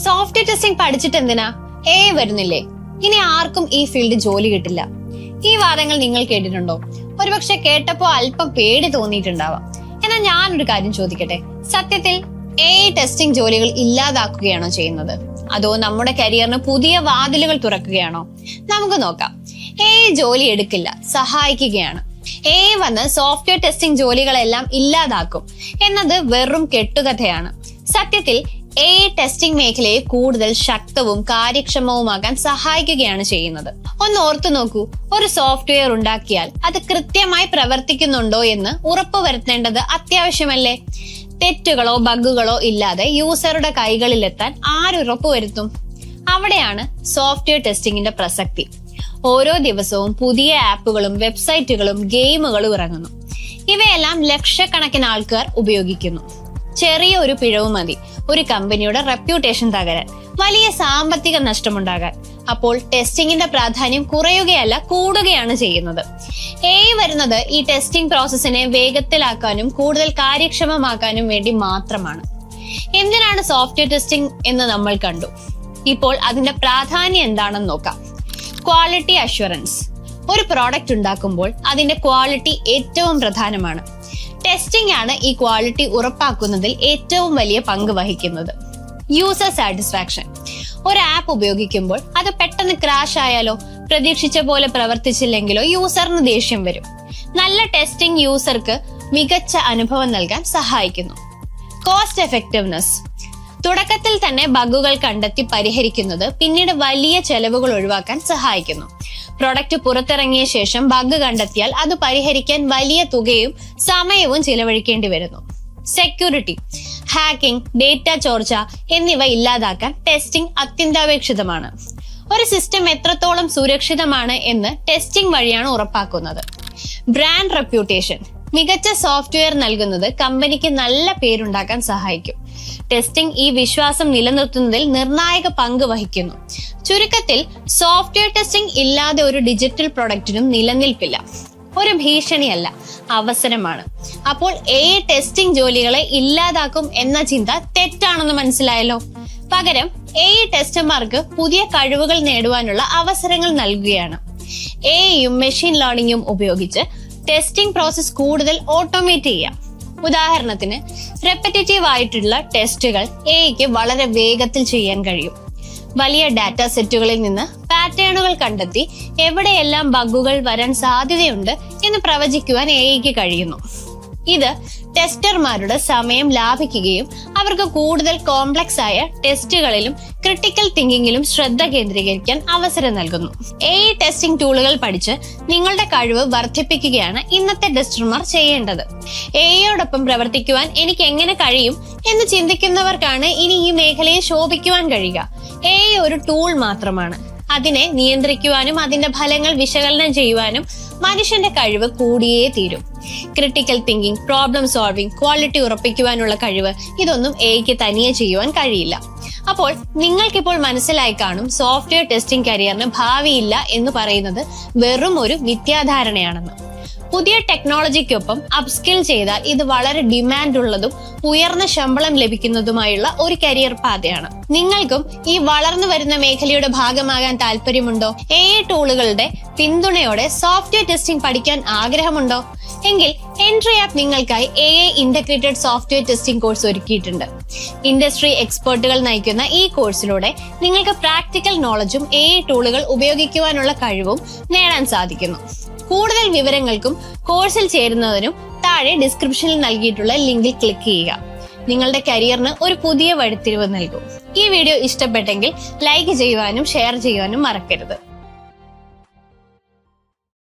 Software testing പഠിച്ചിട്ട് എന്തിനാ? വരുന്നില്ലേ? ഇനി ആർക്കും ഈ ഫീൽഡ് ജോലി കിട്ടില്ല. ഈ വാദങ്ങൾ നിങ്ങൾ കേട്ടിട്ടുണ്ടോ? ഒരുപക്ഷെ കേട്ടപ്പോ അല്പം പേടി തോന്നിയിട്ടുണ്ടാവാം. എന്നാൽ ഞാനൊരു കാര്യം ചോദിക്കട്ടെ, സത്യത്തിൽ ടെസ്റ്റിംഗ് ജോലികൾ ഇല്ലാതാക്കുകയാണോ ചെയ്യുന്നത്, അതോ നമ്മുടെ കരിയറിന് പുതിയ വാതിലുകൾ തുറക്കുകയാണോ? നമുക്ക് നോക്കാം. ജോലി എടുക്കില്ല, സഹായിക്കുകയാണ്. വന്ന് സോഫ്റ്റ്വെയർ ടെസ്റ്റിംഗ് ജോലികളെല്ലാം ഇല്ലാതാക്കും എന്നത് വെറും കെട്ടുകഥയാണ്. സത്യത്തിൽ ടെസ്റ്റിംഗ് മേഖലയെ കൂടുതൽ ശക്തവും കാര്യക്ഷമവുമാകാൻ സഹായിക്കുകയാണ് ചെയ്യുന്നത്. ഒന്ന് ഓർത്തു നോക്കൂ, ഒരു സോഫ്റ്റ്വെയർ ഉണ്ടാക്കിയാൽ അത് കൃത്യമായി പ്രവർത്തിക്കുന്നുണ്ടോ എന്ന് ഉറപ്പുവരുത്തേണ്ടത് അത്യാവശ്യമല്ലേ? തെറ്റുകളോ ബഗ്ഗുകളോ ഇല്ലാതെ യൂസറുടെ കൈകളിലെത്താൻ ആരുറപ്പുവരുത്തും? അവിടെയാണ് സോഫ്റ്റ്വെയർ ടെസ്റ്റിംഗിന്റെ പ്രസക്തി. ഓരോ ദിവസവും പുതിയ ആപ്പുകളും വെബ്സൈറ്റുകളും ഗെയിമുകളും ഇറങ്ങുന്നു. ഇവയെല്ലാം ലക്ഷക്കണക്കിന് ആൾക്കാർ ഉപയോഗിക്കുന്നു. ചെറിയ ഒരു പിഴവ് മതി ഒരു കമ്പനിയുടെ റെപ്യൂട്ടേഷൻ തകരാൻ, വലിയ സാമ്പത്തിക നഷ്ടമുണ്ടാകാൻ. അപ്പോൾ ടെസ്റ്റിംഗിന്റെ പ്രാധാന്യം കുറയുകയല്ല, കൂടുകയാണ് ചെയ്യുന്നത്. വരുന്നത് ഈ ടെസ്റ്റിംഗ് പ്രോസസ്സിനെ വേഗത്തിലാക്കാനും കൂടുതൽ കാര്യക്ഷമമാക്കാനും വേണ്ടി മാത്രമാണ്. എന്തിനാണ് സോഫ്റ്റ്വെയർ ടെസ്റ്റിംഗ് എന്ന് നമ്മൾ കണ്ടു. ഇപ്പോൾ അതിന്റെ പ്രാധാന്യം എന്താണെന്ന് നോക്കാം. Quality assurance. ഒരു പ്രോഡക്റ്റ് ഉണ്ടാക്കുമ്പോൾ അതിന്റെ ക്വാളിറ്റി ഏറ്റവും പ്രധാനമാണ്. ടെസ്റ്റിംഗ് ആണ് ഈ ക്വാളിറ്റി ഉറപ്പാക്കുന്നതിൽ ഏറ്റവും വലിയ പങ്ക് വഹിക്കുന്നത്. User satisfaction. ഒരു ആപ്പ് ഉപയോഗിക്കുമ്പോൾ അത് പെട്ടെന്ന് ക്രാഷ് ആയാലോ, പ്രതീക്ഷിച്ച പോലെ പ്രവർത്തിച്ചില്ലെങ്കിലോ യൂസറിന് ദേഷ്യം വരും. നല്ല ടെസ്റ്റിംഗ് യൂസർക്ക് മികച്ച അനുഭവം നൽകാൻ സഹായിക്കുന്നു. Cost effectiveness. തുടക്കത്തിൽ തന്നെ ബഗ്ഗുകൾ കണ്ടെത്തി പരിഹരിക്കുന്നത് പിന്നീട് വലിയ ചെലവുകൾ ഒഴിവാക്കാൻ സഹായിക്കുന്നു. പ്രൊഡക്റ്റ് പുറത്തിറങ്ങിയ ശേഷം ബഗ് കണ്ടെത്തിയാൽ അത് പരിഹരിക്കാൻ വലിയ തുകയും സമയവും ചിലവഴിക്കേണ്ടി വരുന്നു. സെക്യൂരിറ്റി. ഹാക്കിംഗ്, ഡേറ്റ ചോർച്ച എന്നിവ ഇല്ലാതാക്കാൻ ടെസ്റ്റിംഗ് അത്യന്താപേക്ഷിതമാണ്. ഒരു സിസ്റ്റം എത്രത്തോളം സുരക്ഷിതമാണ് എന്ന് ടെസ്റ്റിംഗ് വഴിയാണ് ഉറപ്പാക്കുന്നത്. Brand reputation. മികച്ച സോഫ്റ്റ്വെയർ നൽകുന്നത് കമ്പനിക്ക് നല്ല പേരുണ്ടാക്കാൻ സഹായിക്കും. ടെസ്റ്റിംഗ് ഈ വിശ്വാസം നിലനിർത്തുന്നതിൽ നിർണായക പങ്ക് വഹിക്കുന്നു. ചുരുക്കത്തിൽ സോഫ്റ്റ്വെയർ ടെസ്റ്റിംഗ് ഇല്ലാതെ ഒരു ഡിജിറ്റൽ പ്രൊഡക്റ്റിനും നിലനിൽപ്പില്ല. ഒരു ഭീഷണിയല്ല, അവസരമാണ്. അപ്പോൾ ടെസ്റ്റിംഗ് ജോലികളെ ഇല്ലാതാക്കും എന്ന ചിന്ത തെറ്റാണെന്ന് മനസ്സിലായല്ലോ. പകരം ടെസ്റ്റർമാർക്ക് പുതിയ കഴിവുകൾ നേടുവാനുള്ള അവസരങ്ങൾ നൽകുകയാണ്. മെഷീൻ ലേണിംഗും ഉപയോഗിച്ച് ടെസ്റ്റിംഗ് പ്രോസസ് കൂടുതൽ ഓട്ടോമേറ്റ് ചെയ്യാം. ഉദാഹരണത്തിന്, റെപ്പറ്റേറ്റീവ് ആയിട്ടുള്ള ടെസ്റ്റുകൾ വളരെ വേഗത്തിൽ ചെയ്യാൻ കഴിയും. വലിയ ഡാറ്റ സെറ്റുകളിൽ നിന്ന് പാറ്റേണുകൾ കണ്ടെത്തി എവിടെയെല്ലാം ബഗ്ഗുകൾ വരാൻ സാധ്യതയുണ്ട് എന്ന് പ്രവചിക്കുവാൻ കഴിയുന്നു. ഇത് ടെസ്റ്റർമാരുടെ സമയം ലാഭിക്കുകയും അവർക്ക് കൂടുതൽ കോംപ്ലക്സ് ആയ ടെസ്റ്റുകളിലും ക്രിട്ടിക്കൽ തിങ്കിങ്ങിലും ശ്രദ്ധ കേന്ദ്രീകരിക്കാൻ അവസരം നൽകുന്നു. ടെസ്റ്റിംഗ് ടൂളുകൾ പഠിച്ച് നിങ്ങളുടെ കഴിവ് വർദ്ധിപ്പിക്കുകയാണ് ഇന്നത്തെ ടെസ്റ്റർമാർ ചെയ്യേണ്ടത്. യോടൊപ്പം പ്രവർത്തിക്കുവാൻ എനിക്ക് എങ്ങനെ കഴിയും എന്ന് ചിന്തിക്കുന്നവർക്കാണ് ഇനി ഈ മേഖലയെ ശോഭിക്കുവാൻ കഴിയുക. ഒരു ടൂൾ മാത്രമാണ്. അതിനെ നിയന്ത്രിക്കുവാനും അതിന്റെ ഫലങ്ങൾ വിശകലനം ചെയ്യുവാനും മനുഷ്യന്റെ കഴിവ് കൂടിയേ തീരും. Critical thinking, problem solving, quality ഉറപ്പിക്കുവാനുള്ള കഴിവ്, ഇതൊന്നും തനിയെ ചെയ്യുവാൻ കഴിയില്ല. അപ്പോൾ നിങ്ങൾക്കിപ്പോൾ മനസ്സിലായി കാണും, സോഫ്റ്റ്വെയർ ടെസ്റ്റിംഗ് കരിയറിന് ഭാവിയില്ല എന്ന് പറയുന്നത് വെറും ഒരു മിഥ്യാധാരണയാണെന്ന്. പുതിയ ടെക്നോളജിക്കൊപ്പം അപ്സ്കിൽ ചെയ്താൽ ഇത് വളരെ ഡിമാൻഡ് ഉള്ളതും ഉയർന്ന ശമ്പളം ലഭിക്കുന്നതുമായുള്ള ഒരു കരിയർ പാതയാണ്. നിങ്ങൾക്കും ഈ വളർന്നു വരുന്ന മേഖലയുടെ ഭാഗമാകാൻ താല്പര്യമുണ്ടോ? ടൂളുകളുടെ പിന്തുണയോടെ സോഫ്റ്റ്വെയർ ടെസ്റ്റിംഗ് പഠിക്കാൻ ആഗ്രഹമുണ്ടോ? എങ്കിൽ എൻട്രി ആപ്പ് നിങ്ങൾക്കായി ഇന്റഗ്രേറ്റഡ് സോഫ്റ്റ്വെയർ ടെസ്റ്റിംഗ് കോഴ്സ് ഒരുക്കിയിട്ടുണ്ട്. ഇൻഡസ്ട്രി എക്സ്പെർട്ടുകൾ നയിക്കുന്ന ഈ കോഴ്സിലൂടെ നിങ്ങൾക്ക് പ്രാക്ടിക്കൽ നോളജും ടൂളുകൾ ഉപയോഗിക്കുവാനുള്ള കഴിവും നേടാൻ സാധിക്കുന്നു. കൂടുതൽ വിവരങ്ങൾക്കും കോഴ്സിൽ ചേരുന്നതിനും താഴെ ഡിസ്ക്രിപ്ഷനിൽ നൽകിയിട്ടുള്ള ലിങ്കിൽ ക്ലിക്ക് ചെയ്യുക. നിങ്ങളുടെ കരിയറിന് ഒരു പുതിയ വഴിത്തിരിവ് നൽകും. ഈ വീഡിയോ ഇഷ്ടപ്പെട്ടെങ്കിൽ ലൈക്ക് ചെയ്യുവാനും ഷെയർ ചെയ്യുവാനും മറക്കരുത്.